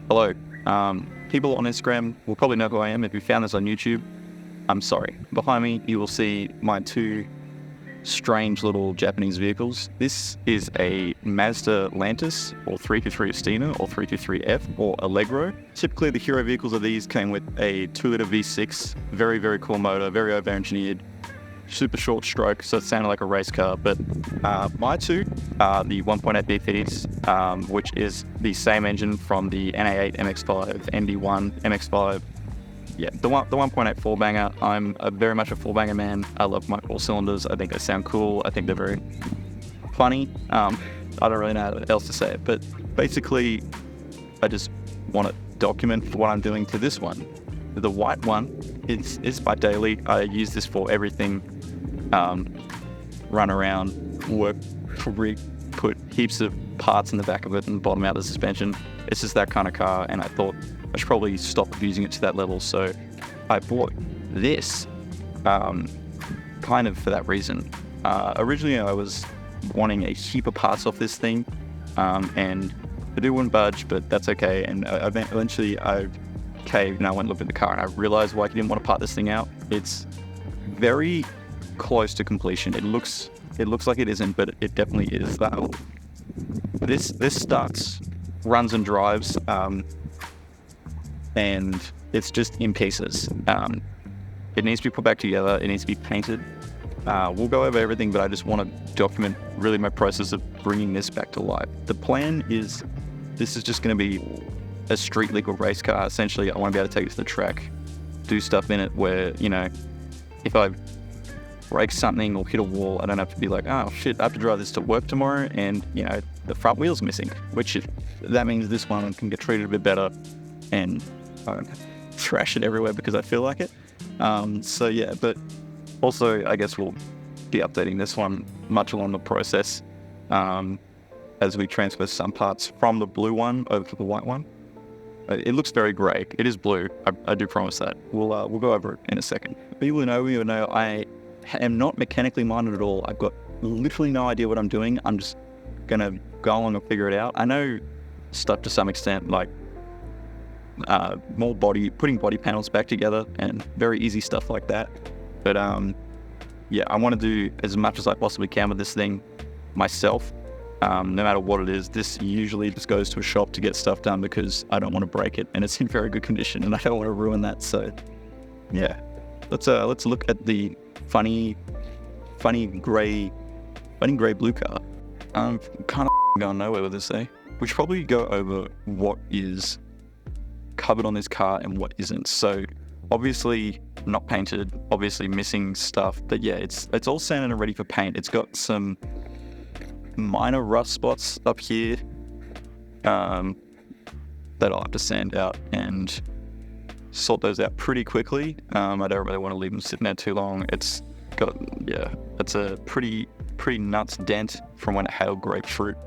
Hello. People on Instagram will probably know who I am. If you found this on YouTube, I'm sorry. Behind me, you will see my two strange little Japanese vehicles. This is a Mazda Lantis, or 323 Estina, or 323F, or Allegro. Typically, the hero vehicles of these came with a 2-litre V6, very, very cool motor, very over-engineered, super short stroke, so it sounded like a race car. But my two are the 1.8 BPs, which is the same engine from the NA8 MX-5, ND1 MX-5. Yeah, the 1.8 four-banger. I'm very much a four-banger man. I love my four cylinders. I think they sound cool. I think they're very funny. I don't really know how else to say it, but basically, I just want to document what I'm doing to this one. The white one is my daily. I use this for everything. Run around, work, put heaps of parts in the back of it and bottom out the suspension. It's just that kind of car, and I thought I should probably stop using it to that level. So I bought this kind of for that reason. Originally, I was wanting a heap of parts off this thing, and the dude wouldn't budge, but that's okay. And eventually I caved and I went and looked at the car, and I realized why he didn't want to part this thing out. It's very close to completion. It looks like it isn't, but it definitely is. This starts, runs and drives, and it's just in pieces. It needs to be put back together. It needs to be painted. We'll go over everything, but I just want to document really my process of bringing this back to life. The plan is this is just going to be a street legal race car. Essentially, I want to be able to take it to the track, do stuff in it where, if I break something or hit a wall, I don't have to be like, oh shit, I have to drive this to work tomorrow and, the front wheel's missing, that means this one can get treated a bit better and I don't thrash it everywhere because I feel like it. But also I guess we'll be updating this one much along the process as we transfer some parts from the blue one over to the white one. It looks very grey. It is blue. I do promise that. We'll go over it in a second. People who know me will know I am not mechanically minded at all. I've got literally no idea what I'm doing. I'm just gonna go along and figure it out. I know stuff to some extent, like putting body panels back together and very easy stuff like that. But I want to do as much as I possibly can with this thing myself. No matter what it is, this usually just goes to a shop to get stuff done because I don't want to break it and it's in very good condition and I don't want to ruin that. So yeah, let's look at the funny gray blue car. I'm kind of going nowhere with this, eh? We should probably go over what is covered on this car and what isn't. So obviously not painted, obviously missing stuff, but yeah, it's all sanded and ready for paint. It's got some minor rust spots up here that I'll have to sand out and sort those out pretty quickly. I don't really want to leave them sitting there too long. It's a pretty nuts dent from when it hailed grapefruit.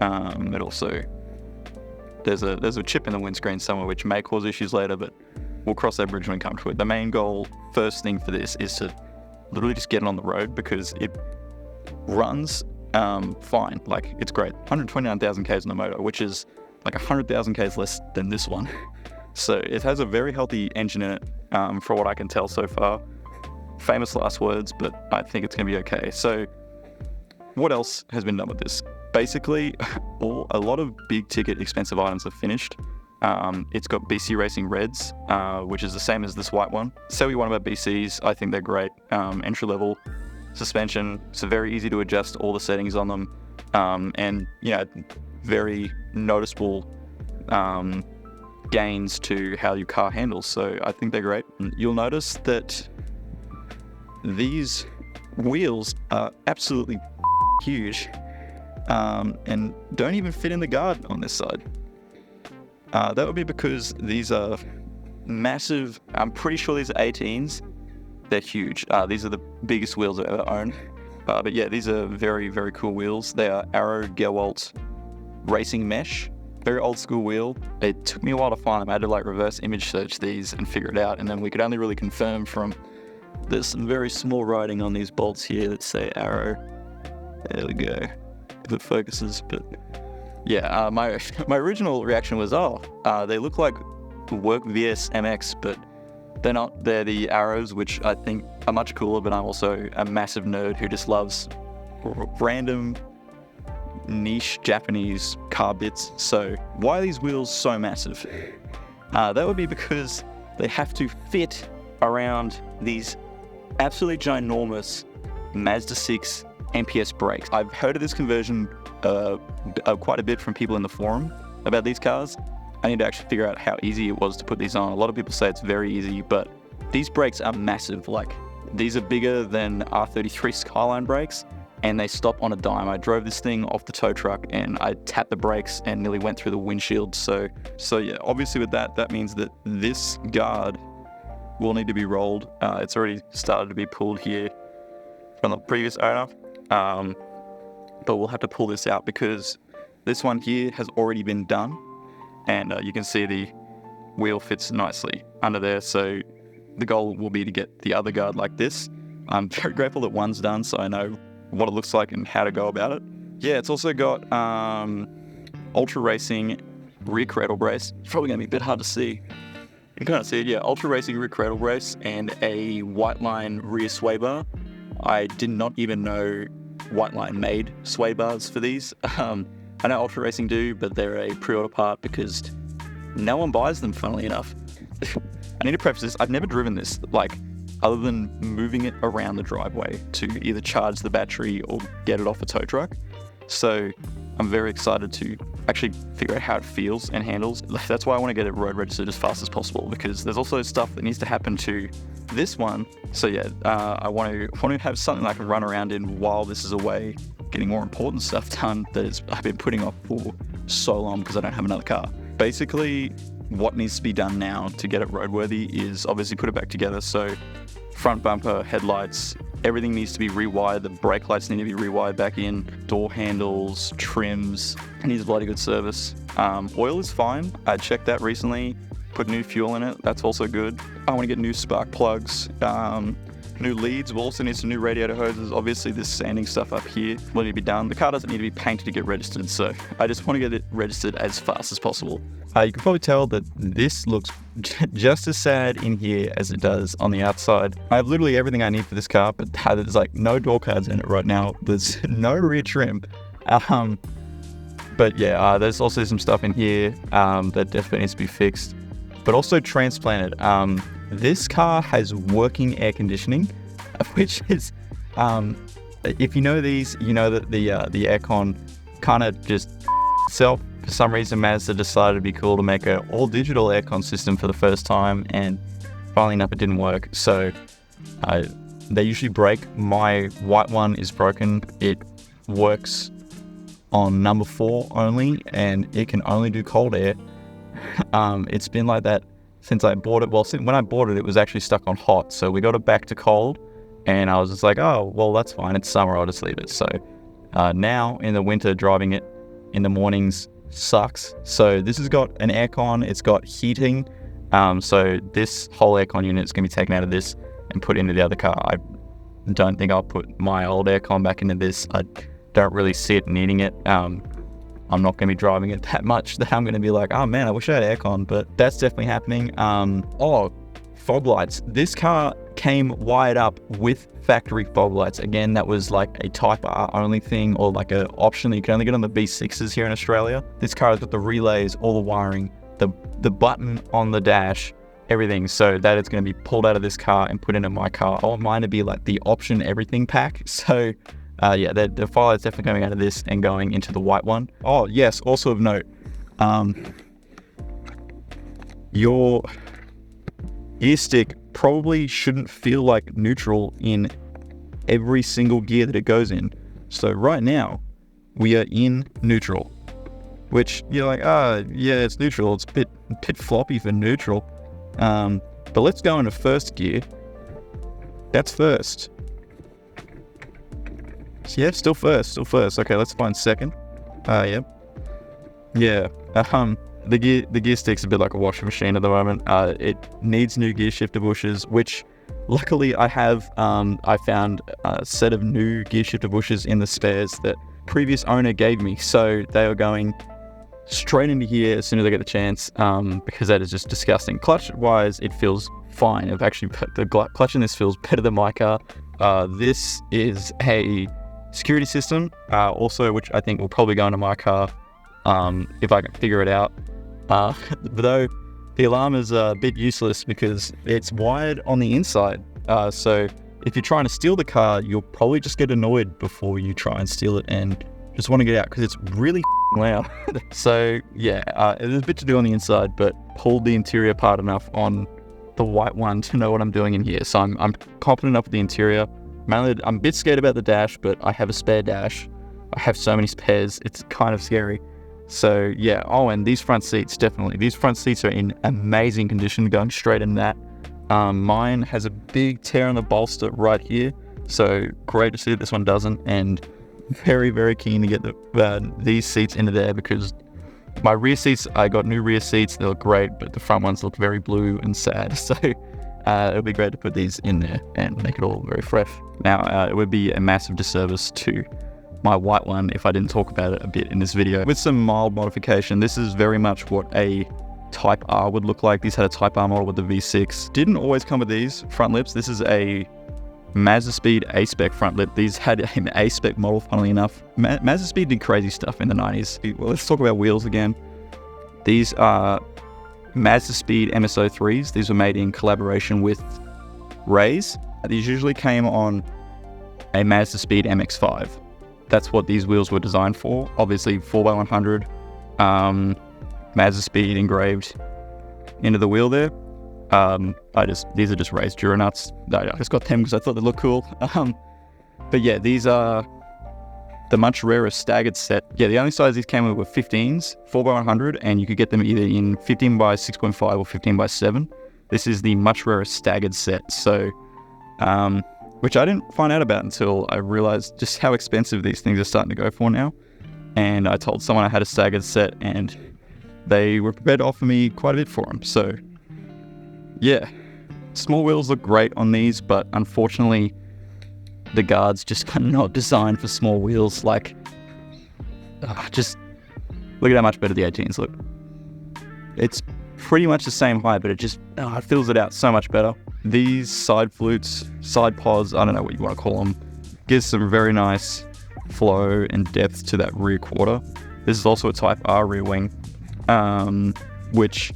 It also there's a chip in the windscreen somewhere which may cause issues later, but we'll cross that bridge when we come to it. The main goal, first thing for this, is to literally just get it on the road because it runs fine. Like, it's great. 129,000 Ks on the motor, which is like 100,000 Ks less than this one. So it has a very healthy engine in it, for what I can tell so far. Famous last words, but I think it's going to be okay. So what else has been done with this? Basically, a lot of big ticket expensive items are finished. It's got BC Racing Reds, which is the same as this white one. Say what you want about BCs, I think they're great. Entry level suspension, so very easy to adjust all the settings on them. And very noticeable gains to how your car handles. So I think they're great. You'll notice that these wheels are absolutely huge and don't even fit in the guard on this side. That would be because these are massive. I'm pretty sure these are 18s. They're huge. These are the biggest wheels I've ever owned. But yeah, these are very, very cool wheels. They are Arrow Gewalt racing mesh. Very old school wheel. It took me a while to find them. I had to reverse image search these and figure it out. And then we could only really confirm from there's some very small writing on these bolts here that say Arrow. There we go. If it focuses, but Yeah, my my original reaction was, they look like Work VS MX, but they're not. They're the Arrows, which I think are much cooler, but I'm also a massive nerd who just loves random niche Japanese car bits. So why are these wheels so massive? That would be because they have to fit around these absolutely ginormous Mazda 6 MPS brakes. I've heard of this conversion quite a bit from people in the forum about these cars. I need to actually figure out how easy it was to put these on. A lot of people say it's very easy, but these brakes are massive. Like, these are bigger than R33 Skyline brakes, and they stop on a dime. I drove this thing off the tow truck and I tapped the brakes and nearly went through the windshield. So yeah, obviously with that means that this guard will need to be rolled. It's already started to be pulled here from the previous owner. But we'll have to pull this out because this one here has already been done. And you can see the wheel fits nicely under there. So the goal will be to get the other guard like this. I'm very grateful that one's done, so I know what it looks like and how to go about it. Yeah, it's also got Ultra Racing rear cradle brace. It's probably going to be a bit hard to see. You can kind of see it, yeah. Ultra Racing rear cradle brace and a White Line rear sway bar. I did not even know White Line made sway bars for these. I know Ultra Racing do, but they're a pre-order part because no one buys them, funnily enough. I need to preface this, I've never driven this, like, other than moving it around the driveway to either charge the battery or get it off a tow truck. So I'm very excited to actually figure out how it feels and handles. That's why I want to get it road registered as fast as possible, because there's also stuff that needs to happen to this one. So yeah, I want to have something I can run around in while this is away, getting more important stuff done that I've been putting off for so long because I don't have another car. Basically, what needs to be done now to get it roadworthy is obviously put it back together. So front bumper, headlights, everything needs to be rewired. The brake lights need to be rewired back in. Door handles, trims, it needs bloody good service. Oil is fine. I checked that recently. Put new fuel in it. That's also good. I want to get new spark plugs. New leads. We'll also need some new radiator hoses. Obviously, this sanding stuff up here will need to be done. The car doesn't need to be painted to get registered, so I just want to get it registered as fast as possible. You can probably tell that this looks just as sad in here as it does on the outside. I have literally everything I need for this car, but there's like no door cards in it right now. There's no rear trim. But yeah, there's also some stuff in here that definitely needs to be fixed, but also transplanted. This car has working air conditioning, which is, if you know these, you know that the aircon kind of just itself. For some reason, Mazda decided to be cool to make an all-digital aircon system for the first time, and funnily enough, it didn't work. So they usually break. My white one is broken. It works on number 4 only, and it can only do cold air. It's been like that since I bought it. Well, when I bought it, it was actually stuck on hot. So we got it back to cold, and I was just like, oh, well, that's fine. It's summer. I'll just leave it. So now in the winter, driving it in the mornings sucks. So this has got an aircon. It's got heating. So this whole aircon unit is going to be taken out of this and put into the other car. I don't think I'll put my old aircon back into this. I don't really see it needing it. I'm not going to be driving it that much that I'm going to be like, oh man, I wish I had aircon, but that's definitely happening. Fog lights. This car came wired up with factory fog lights. Again, that was like a Type R only thing, or like an option that you can only get on the B6s here in Australia. This car has got the relays, all the wiring, the button on the dash, everything. So that is going to be pulled out of this car and put into my car. I want mine to be like the option everything pack. So yeah, the fog light's definitely coming out of this and going into the white one. Oh yes, also of note, your ear stick probably shouldn't feel like neutral in every single gear that it goes in. So right now we are in neutral, which you're like, yeah, it's neutral. It's a bit floppy for neutral. But let's go into first gear. That's first. Yeah, still first. Okay, let's find second. Yep. Yeah. The gear stick's a bit like a washing machine at the moment. It needs new gear shifter bushes, which luckily I have. I found a set of new gear shifter bushes in the spares that previous owner gave me. So they are going straight into here as soon as I get the chance, because that is just disgusting. Clutch-wise, it feels fine. The clutch in this feels better than my car. This is a security system, also, which I think will probably go into my car, if I can figure it out. Though the alarm is a bit useless because it's wired on the inside. So if you're trying to steal the car, you'll probably just get annoyed before you try and steal it and just want to get out because it's really loud. So yeah, there's a bit to do on the inside, but pulled the interior part enough on the white one to know what I'm doing in here. So I'm confident enough with the interior. Mainly, I'm a bit scared about the dash, but I have a spare dash. I have so many spares, it's kind of scary. So yeah, oh, and these front seats, definitely. These front seats are in amazing condition, going straight in that. Mine has a big tear on the bolster right here, so great to see that this one doesn't, and very, very keen to get these seats into there because my rear seats, I got new rear seats, they look great, but the front ones look very blue and sad, so it'll be great to put these in there and make it all very fresh. Now, it would be a massive disservice to my white one if I didn't talk about it a bit in this video. With some mild modification, this is very much what a Type R would look like. These had a Type R model with the V6. Didn't always come with these front lips. This is a Mazda Speed A-Spec front lip. These had an A-Spec model, funnily enough. Mazda Speed did crazy stuff in the 90s. Well, let's talk about wheels again. These are Mazda Speed MSO3s. These were made in collaboration with Rays. These usually came on a Mazda Speed MX-5. That's what these wheels were designed for. Obviously 4x100, Mazda Speed engraved into the wheel there. These are just Rays Duranuts. I just got them because I thought they looked cool. But yeah, these are the much rarer staggered set. Yeah, the only size these came with were 15s, 4x100, and you could get them either in 15x6.5 or 15x7. This is the much rarer staggered set. So, which I didn't find out about until I realized just how expensive these things are starting to go for now. And I told someone I had a staggered set, and they were prepared to offer me quite a bit for them. So yeah, small wheels look great on these, but unfortunately the guards just are not designed for small wheels. Like, just look at how much better the 18s look. It's pretty much the same height, but it fills it out so much better. These side flutes, side pods, I don't know what you want to call them, gives some very nice flow and depth to that rear quarter. This is also a Type R rear wing, which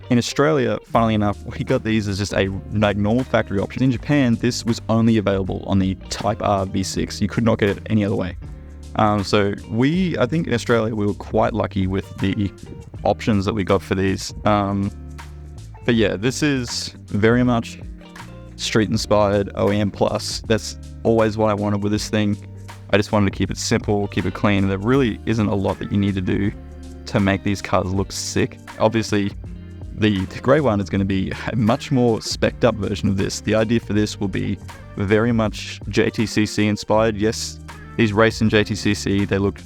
in Australia, funnily enough, we got these as just a normal factory option. In Japan, this was only available on the Type R V6. You could not get it any other way. So I think in Australia, we were quite lucky with the options that we got for these. But yeah, this is very much street inspired, OEM plus. That's always what I wanted with this thing. I just wanted to keep it simple, keep it clean. There really isn't a lot that you need to do to make these cars look sick. Obviously, the grey one is going to be a much more spec'd up version of this. The idea for this will be very much JTCC inspired. Yes, these race in JTCC, they look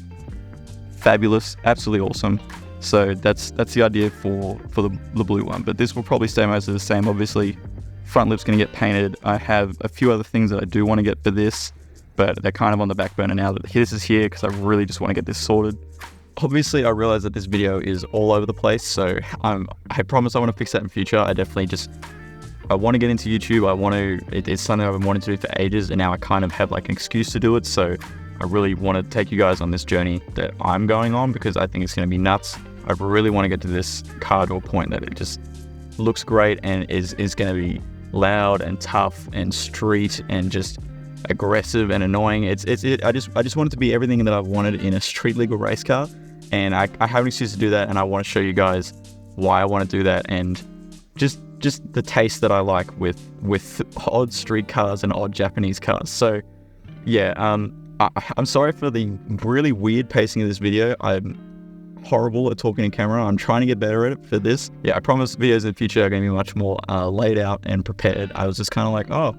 fabulous, absolutely awesome. So that's the idea for the blue one. But this will probably stay mostly the same. Obviously, front lip's going to get painted. I have a few other things that I do want to get for this, but they're kind of on the back burner now that this is here because I really just want to get this sorted. Obviously, I realize that this video is all over the place, so I promise I want to fix that in future. I want to get into YouTube. It's something I've been wanting to do for ages, and now I kind of have like an excuse to do it. So I really want to take you guys on this journey that I'm going on because I think it's going to be nuts. I really want to get to this car to a point that it just looks great and is going to be loud and tough and street and just aggressive and annoying. I just want it to be everything that I've wanted in a street legal race car, and I have an excuse to do that, and I want to show you guys why I want to do that and just the taste that I like with odd street cars and odd Japanese cars. So yeah, I'm sorry for the really weird pacing of this video. I'm horrible at talking in camera. I'm trying to get better at it for this. Yeah, I promise videos in the future are going to be much more laid out and prepared. I was just kind of like, oh,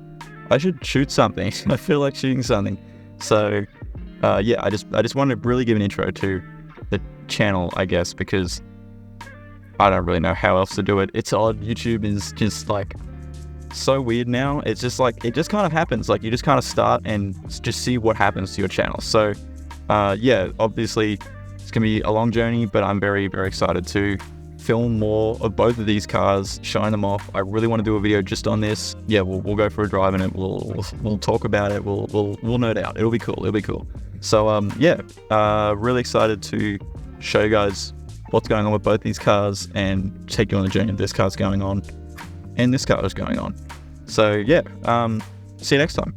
I should shoot something. I feel like shooting something. So yeah, I just wanted to really give an intro to the channel, I guess, because I don't really know how else to do it. It's odd. YouTube is just like so weird now. It's just like, it just kind of happens. Like you just kind of start and just see what happens to your channel. So yeah, obviously It's going to be a long journey, but I'm very, very excited to film more of both of these cars, showing them off. I really want to do a video just on this. Yeah, we'll go for a drive in it. We'll talk about it. We'll nerd out. It'll be cool. So really excited to show you guys what's going on with both these cars and take you on the journey this car's going on and this car is going on. So yeah, see you next time.